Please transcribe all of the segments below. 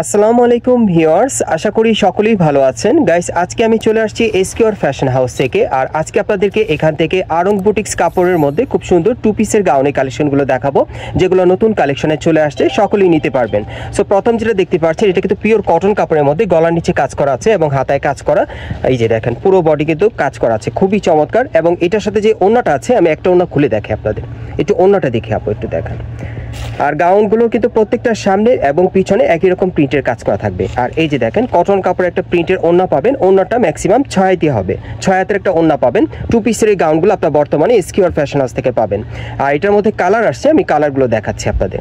আসসালামু আলাইকুম ভিউয়ার্স, আশা করি সকলেই ভালো আছেন। গাইস, আজকে আমি চলে আসছি এসকিউর ফ্যাশন হাউস থেকে। আর আজকে আপনাদেরকে এখান থেকে আরং বুটিক্স কাপড়ের মধ্যে খুব সুন্দর টু পিসের গাউনের কালেকশনগুলো দেখাবো, যেগুলো নতুন কালেকশনে চলে আসছে, সকলেই নিতে পারবেন। সো প্রথম যেটা দেখতে পাচ্ছেন, এটা কিন্তু পিওর কটন কাপড়ের মধ্যে গলার নিচে কাজ করা আছে এবং হাতায় কাজ করা। এই যে দেখেন, পুরো বডি কিন্তু কাজ করা আছে, খুবই চমৎকার। এবং এটার সাথে যে ওড়নাটা আছে, আমি একটা ওড়না খুলে দেখি আপনাদের, একটু ওড়নাটা দেখে আপু একটু দেখান। আর গাউনগুলো কিন্তু প্রত্যেকটার সামনে এবং পিছনে একই রকম প্রিন্টের কাজ করা থাকবে। আর এই যে দেখেন, কটন কাপড়ের একটা প্রিন্টের ওড়না পাবেন। ওড়নাটা ম্যাক্সিমাম 6 হাতি হবে, 6 হাতের একটা ওড়না পাবেন। টু পিসের এই গাউনগুলো আপনার বর্তমানে এসকিউর ফ্যাশন হাউস থেকে পাবেন। আর এটার মধ্যে কালার আসছে, আমি কালারগুলো দেখাচ্ছি আপনাদের।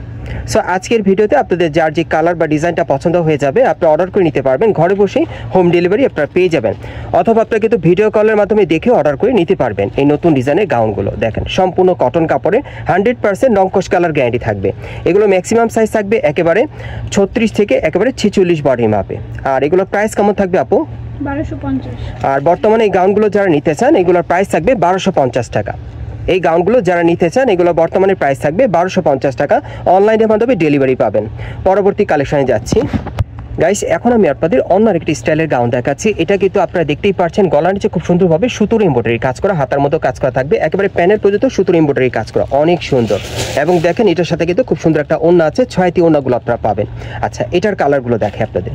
সো আজকের ভিডিওতে আপনাদের যার যে কালার বা ডিজাইনটা পছন্দ হয়ে যাবে, আপনি অর্ডার করে নিতে পারবেন। ঘরে বসেই হোম ডেলিভারি আপনারা পেয়ে যাবেন, অথবা আপনারা কিন্তু ভিডিও কলের মাধ্যমে দেখে অর্ডার করে নিতে পারবেন। এই নতুন ডিজাইনের গাউনগুলো দেখেন, সম্পূর্ণ কটন কাপড়ে 100% নংকশ কালার গ্যারান্টি থাকবে। এগুলো ম্যাক্সিমাম সাইজ থাকবে একেবারে 36 থেকে একেবারে 46 বডি মাপে। আর এগুলোর প্রাইস কেমন থাকবে আপু? 1250। আর বর্তমানে এই গাউনগুলো যারা নিতে চান, এগুলোর প্রাইস থাকবে 1250 টাকা। এই গাউনগুলো যারা নিতে চান, এগুলো বর্তমানে প্রাইস থাকবে 1250 টাকা। অনলাইনের মাধ্যমে ডেলিভারি পাবেন। পরবর্তী কালেকশনে যাচ্ছি। গাইস, এখন আমি আপনাদের অন্য একটি স্টাইলের গাউন দেখাচ্ছি। এটা কিন্তু আপনারা দেখতেই পাচ্ছেন, গলার নিচে খুব সুন্দরভাবে সুতোর এমব্রয়ডারি কাজ করা, হাতার মতো কাজ করা থাকবে, একেবারে প্যানেল পর্যন্ত সুতোর এমব্রয়ডারি কাজ করা, অনেক সুন্দর। এবং দেখেন, এটার সাথে কিন্তু খুব সুন্দর একটা ওড়না আছে, 6 হাতি ওড়নাগুলো আপনারা পাবেন। আচ্ছা, এটার কালারগুলো দেখে আপনাদের।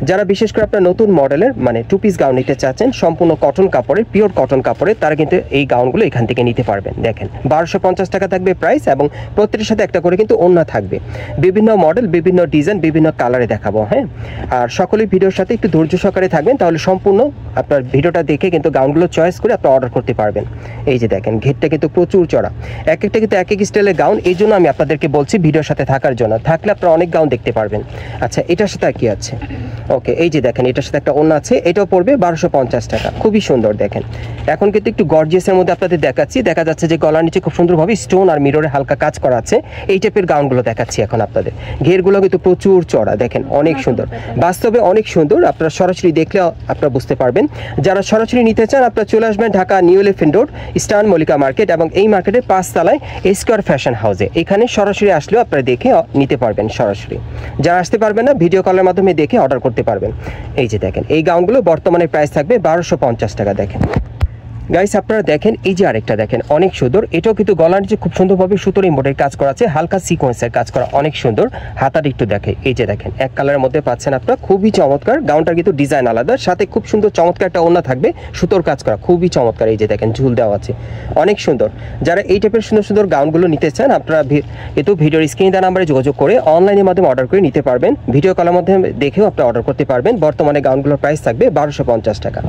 যারা বিশেষ করে আপনার নতুন মডেলের মানে টু পিস গাউন নিতে চাচ্ছেন, সম্পূর্ণ কটন কাপড়ের, পিওর কটন কাপড়ের, তারা কিন্তু এই গাউনগুলো এখান থেকে নিতে পারবেন। দেখেন, 1250 টাকা থাকবে প্রাইস, এবং প্রত্যেকটার সাথে একটা করে কিন্তু ওড়না থাকবে। বিভিন্ন মডেল, বিভিন্ন ডিজাইন, বিভিন্ন কালারে দেখাবো। হ্যাঁ, আর সকলেই ভিডিওর সাথে একটু ধৈর্য সহকারে থাকবেন, তাহলে সম্পূর্ণ আপনার ভিডিওটা দেখে কিন্তু গাউনগুলো চয়েস করে আপনি অর্ডার করতে পারবেন। এই যে দেখেন, ঘেরটা কিন্তু প্রচুর চড়া, এক একটা কিন্তু এক এক স্টাইলের গাউন। এই জন্য আমি আপনাদেরকে বলছি ভিডিওর সাথে থাকার জন্য, থাকলে আপনারা অনেক গাউন দেখতে পারবেন। আচ্ছা, এটার সাথে কি আছে? ওকে, এই যে দেখেন, এটার সাথে একটা ওড়না আছে, এটাও পড়বে 1250 টাকা। খুবই সুন্দর। দেখেন, এখন কিন্তু একটু গর্জিয়াসের মধ্যে আপনাদের দেখাচ্ছি। দেখা যাচ্ছে যে গলার নিচে খুব সুন্দরভাবে স্টোন আর মিররে হালকা কাজ করা আছে। এই টাইপের গাউনগুলো দেখাচ্ছি এখন আপনাদের। ঘেরগুলো কিন্তু প্রচুর চড়া, দেখেন অনেক সুন্দর, বাস্তবে অনেক সুন্দর। আপনারা সরাসরি দেখলে আপনারা বুঝতে পারবেন। যারা সরাসরি নিতে চান, আপনারা চলে আসবেন Dhaka new elephant road, eastern Mallika market, এবং এই মার্কেটের 5 তলায় এসকিউর ফ্যাশন হাউসে। এখানে সরাসরি আসলেও আপনারা দেখে নিতে পারবেন সরাসরি। যারা আসতে পারবেন না, ভিডিও কলের মাধ্যমে দেখে অর্ডার করতে পারবেন। এই যে দেখেন, এই গাউনগুলো বর্তমানে প্রাইস থাকবে 1250 টাকা। দেখেন গাইস, আপনারা দেখেন, এই যে আরেকটা দেখেন, অনেক সুন্দর। এটাও কিন্তু গলার নিচে খুব সুন্দরভাবে সুতোর এমব্রয়ডারি কাজ করা আছে, হালকা সিকোয়েন্সের কাজ করা, অনেক সুন্দর। হাতাটা একটু দেখে, এই যে দেখেন, এক কালারের মধ্যে পাচ্ছেন আপনারা, খুবই চমৎকার। গাউনটার কিন্তু ডিজাইন আলাদা, সাথে খুব সুন্দর চমৎকার একটা ওড়না থাকবে, সুতোর কাজ করা, খুবই চমৎকার। এই যে দেখেন, ঝুল দেওয়া আছে, অনেক সুন্দর। যারা এই টাইপের সুন্দর সুন্দর গাউনগুলো নিতে চান, আপনারা কিন্তু ভিডিওর স্ক্রিন দেওয়া নাম্বারে যোগাযোগ করে অনলাইনের মাধ্যমে অর্ডার করে নিতে পারবেন। ভিডিও কলের মাধ্যমে দেখেও আপনারা অর্ডার করতে পারবেন। বর্তমানে গাউনগুলোর প্রাইস থাকবে 1250 টাকা।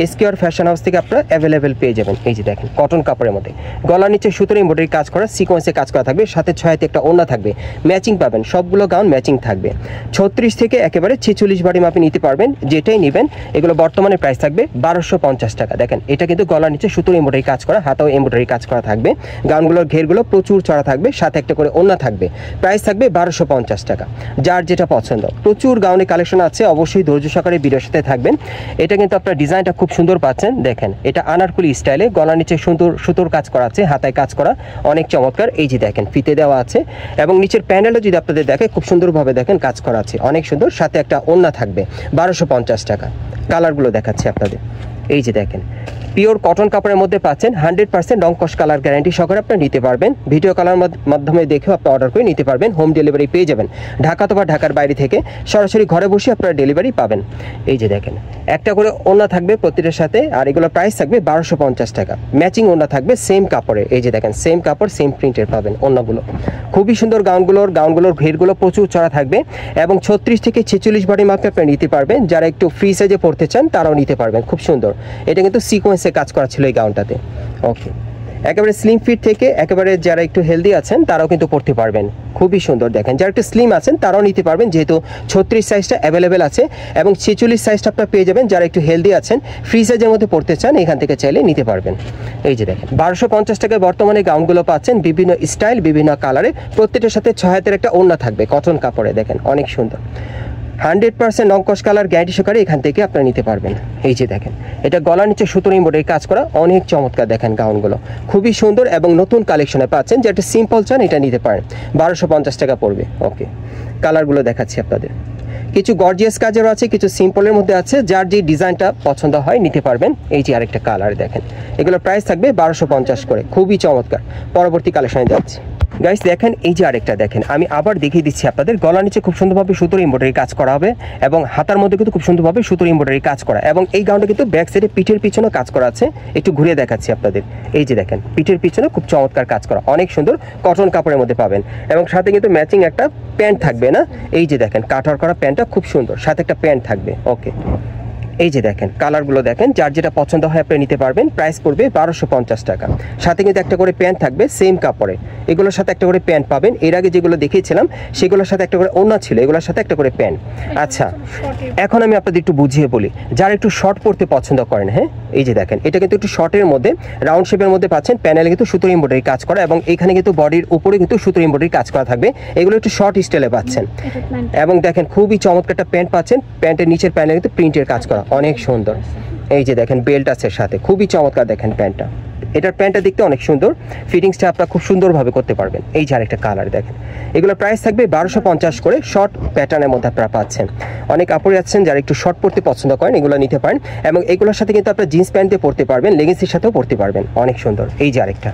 এসকিউর ফ্যাশন হাউস থেকে আপনারা অ্যাভেলেবেল পেয়ে যাবেন। এই যে দেখেন, কটন কাপড়ের মধ্যে গলার নিচে সুতোর এমব্রয়ডারি কাজ করা, সিকোয়েন্সে কাজ করা থাকবে, সাথে 6 হাতে একটা ওড়না থাকবে, ম্যাচিং পাবেন। সবগুলো গাউন ম্যাচিং থাকবে। 36 থেকে একেবারে 46 বডি মাপে নিতে পারবেন, যেটাই নেবেন। এগুলো বর্তমানে প্রাইস থাকবে 1250 টাকা। দেখেন, এটা কিন্তু গলার নিচে সুতোর এমব্রয়ডারি কাজ করা, হাতাও এমব্রয়ডারি কাজ করা থাকবে। গাউনগুলোর ঘেরগুলো প্রচুর চড়া থাকবে, সাথে একটা করে ওড়না থাকবে। প্রাইস থাকবে 1250 টাকা। যার যেটা পছন্দ, প্রচুর গাউনের কালেকশন আছে, অবশ্যই ধৈর্য সহকারে ভিডিওর সাথে থাকবেন। এটা কিন্তু আপনার ডিজাইনটা খুব সুন্দর পাচ্ছেন। দেখেন, এটা আনারকুলি স্টাইলে, গলার নিচে সুন্দর সুতোর কাজ করা আছে, হাতায় কাজ করা, অনেক চমৎকার। এই যে দেখেন, ফিতে দেওয়া আছে, এবং নিচের প্যানেলও যদি আপনাদের দেখে, খুব সুন্দরভাবে দেখেন কাজ করা আছে, অনেক সুন্দর। সাথে একটা ওড়না থাকবে, 1250 টাকা। কালারগুলো দেখাচ্ছি আপনাদের। এই যে দেখেন, পিওর কটন কাপড়ের মধ্যে পাচ্ছেন, 100% রংকশ কালার গ্যারান্টি সহকারে আপনারা নিতে পারবেন। ভিডিও কলার মাধ্যমে দেখেও আপনি অর্ডার করে নিতে পারবেন। হোম ডেলিভারি পেয়ে যাবেন। ঢাকা অথবা ঢাকার বাইরে থেকে সরাসরি ঘরে বসে আপনারা ডেলিভারি পাবেন। এই যে দেখেন, একটা করে ওড়না থাকবে প্রত্যেকটার সাথে, আর এগুলো প্রাইস থাকবে 1250 টাকা। ম্যাচিং ওড়না থাকবে সেম কাপড়ে। এই যে দেখেন, সেম কাপড় সেম প্রিন্টের পাবেন ওড়নাগুলো। খুবই সুন্দর গাউনগুলোর ঘেরগুলো প্রচুর চড়া থাকবে, এবং 36 থেকে 46 বডি মাপে আপনারা নিতে পারবেন। যারা একটু ফ্রি সাইজে পড়তে চান, তারাও নিতে পারবেন। খুব সুন্দর। এটা কিন্তু সিকোয়েন্সে কাজ করা ছিল এই গাউনটাতে। ওকে, একেবারে স্লিম ফিট থেকে একেবারে যারা একটু হেলদি আছেন, তারাও কিন্তু পড়তে পারবেন। খুবই সুন্দর। দেখেন, যারা একটু স্লিম আছেন, তারাও নিতে পারবেন, যেহেতু 36 সাইজটা অ্যাভেলেবেল আছে, এবং 46 সাইজটা আপনারা পেয়ে যাবেন। যারা একটু হেলদি আছেন, ফ্রি সাইজের মধ্যে পড়তে চান, এখান থেকে চাইলে নিতে পারবেন। এই যে দেখেন, 1250 টাকায় বর্তমানে গাউনগুলো পাচ্ছেন, বিভিন্ন স্টাইল, বিভিন্ন কালারে। প্রত্যেকটার সাথে 6 হাতের একটা ওড়না থাকবে, কটন কাপড়ে। দেখেন, অনেক সুন্দর। 100% নংকশ কালার গ্যারান্টি সহকারে এখান থেকে আপনারা নিতে পারবেন। এই যে দেখেন, এটা গলার নিচে সুতোর এমব্রয়ডারি কাজ করা, অনেক চমৎকার। দেখেন, গাউনগুলো খুবই সুন্দর এবং নতুন কালেকশনে পাচ্ছেন। যেটা সিম্পল চান, এটা নিতে পারেন, 1250 টাকা পড়বে। ওকে, কালারগুলো দেখাচ্ছি আপনাদের। কিছু গর্জিয়াস কাজেরও আছে, কিছু সিম্পলের মধ্যে আছে, যার যে ডিজাইনটা পছন্দ হয় নিতে পারবেন। এই যে আরেকটা কালার দেখেন, এগুলোর প্রাইস থাকবে 1250 করে, খুবই চমৎকার। পরবর্তী কালেকশনে যাচ্ছি। গাইস দেখেন, এই যে আরেকটা দেখেন, আমি আবার দেখিয়ে দিচ্ছি আপনাদের। গলার নিচে খুব সুন্দরভাবে সুতোর এমব্রয়ডারি কাজ করা হবে এবং হাতার মধ্যে কিন্তু খুব সুন্দরভাবে সুতোর এমব্রয়ডারি কাজ করা, এবং এই গাউনটা কিন্তু ব্যাক সাইডে পিঠের পিছনে কাজ করা আছে। একটু ঘুরিয়ে দেখাচ্ছি আপনাদের। এই যে দেখেন, পিঠের পিছনে খুব চমৎকার কাজ করা, অনেক সুন্দর কটন কাপড়ের মধ্যে পাবেন, এবং সাথে কিন্তু ম্যাচিং একটা প্যান্ট থাকবে না। এই যে দেখেন, কাটার করা প্যান্টটা খুব সুন্দর, সাথে একটা প্যান্ট থাকবে। ওকে, এই যে দেখেন, কালারগুলো দেখেন, যার যেটা পছন্দ হয় আপনি নিতে পারবেন। প্রাইস পড়বে 1250 টাকা। সাথে কিন্তু একটা করে প্যান্ট থাকবে সেম কাপড়ে, এগুলোর সাথে একটা করে প্যান্ট পাবেন। এর আগে যেগুলো দেখিয়েছিলাম সেগুলোর সাথে একটা করে ওড়না ছিল, এগুলোর সাথে একটা করে প্যান্ট। আচ্ছা, এখন আমি আপনাদের একটু বুঝিয়ে বলি, যারা একটু শর্ট পরতে পছন্দ করেন। হ্যাঁ, এই যে দেখেন, এটা কিন্তু একটু শর্টের মধ্যে রাউন্ড শেপের মধ্যে পাচ্ছেন। প্যানেলে কিন্তু সুতোর এমব্রয়ডারি কাজ করা, এবং এখানে কিন্তু বডির উপরে কিন্তু সুতোর এমব্রয়ডারি কাজ করা থাকবে। এগুলো একটু শর্ট স্টাইলে পাচ্ছেন, এবং দেখেন খুবই চমৎকার একটা প্যান্ট পাচ্ছেন। প্যান্টের নিচের প্যানেলে কিন্তু প্রিন্টের কাজ করা, অনেক সুন্দর। এই যে দেখেন, বেল্ট আছে সাথে, খুবই চমৎকার। দেখেন প্যান্টটা, এটার প্যান্টটা দেখতে অনেক সুন্দর, ফিটিংসটা আপনারা খুব সুন্দরভাবে করতে পারবেন। এই যে আরেকটা কালার দেখেন, এগুলোর প্রাইস থাকবে 1250 করে। শর্ট প্যাটার্নের মধ্যে আপনারা পাচ্ছেন। অনেক আপুরি আছেন যারা একটু শর্ট পরতে পছন্দ করেন, এগুলো নিতে পারেন, এবং এগুলোর সাথে কিন্তু আপনারা জিন্স প্যান্ট দিয়ে পরতে পারবেন, লেগিংসের সাথেও পরতে পারবেন, অনেক সুন্দর। এই যে আরেকটা,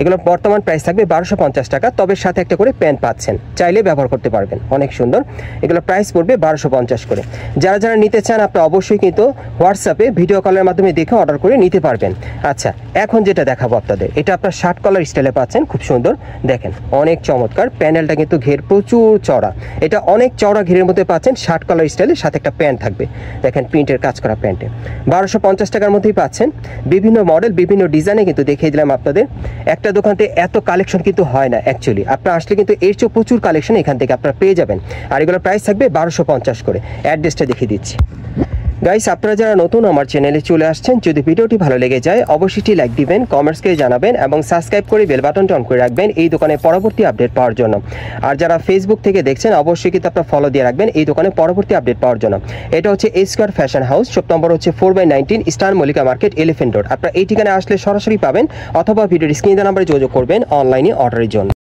এগুলো বর্তমান প্রাইস থাকবে 1250 টাকা, তবে সাথে একটা করে প্যান্ট পাচ্ছেন, চাইলে ব্যবহার করতে পারবেন, অনেক সুন্দর। এগুলো প্রাইস পড়বে 1250 করে। যারা যারা নিতে চান আপনারা অবশ্যই কিন্তু হোয়াটসঅ্যাপে ভিডিও কলের মাধ্যমে দেখে অর্ডার করে নিতে পারবেন। আচ্ছা, এখন যেটা দেখাবো আপনাদের, এটা আপনার শার্ট কলার স্টাইলে পাচ্ছেন, খুব সুন্দর। দেখেন, অনেক চমৎকার। প্যানেলটা কিন্তু ঘের প্রচুর চওড়া, এটা অনেক চওড়া ঘেরের মধ্যে পাচ্ছেন, শার্ট কলার স্টাইলে, সাথে একটা প্যান্ট থাকবে। দেখেন প্রিন্টের কাজ করা প্যান্টে 1250 টাকার মধ্যেই পাচ্ছেন। বিভিন্ন মডেল, বিভিন্ন ডিজাইনে কিন্তু দেখিয়ে দিলাম আপনাদের। একটা দোকানতে এত কালেকশন কিন্তু হয় না অ্যাকচুয়ালি, আপনারা আসলে কিন্তু এর চেয়ে প্রচুর কালেকশন এখান থেকে আপনারা পেয়ে যাবেন। আর এগুলোর প্রাইস থাকবে 1250 করে। অ্যাড্রেসটা দেখিয়ে দিচ্ছি। গাইস, আপনারা যারা নতুন আমার চ্যানেলে চলে আসছেন, যদি ভিডিওটি ভালো লেগে যায় অবশ্যই লাইক দিবেন, কমেন্টস করে জানাবেন, এবং সাবস্ক্রাইব করে বেল বাটনটা অন করে রাখবেন এই দোকানের পরবর্তী আপডেট পাওয়ার জন্য। আর যারা ফেসবুক থেকে দেখছেন অবশ্যই কিন্তু আপনারা ফলো দিয়ে রাখবেন এই দোকানের পরবর্তী আপডেট পাওয়ার জন্য। এটা হচ্ছে square fashion house, shop number হচ্ছে 4/19, star Mallika market, elephant road. আপনারা এই ঠিকানায় আসলে সরাসরি পাবেন, অথবা ভিডিওর স্ক্রিনে দেওয়া নাম্বারে যোগাযোগ করবেন অনলাইনে অর্ডারের জন্য।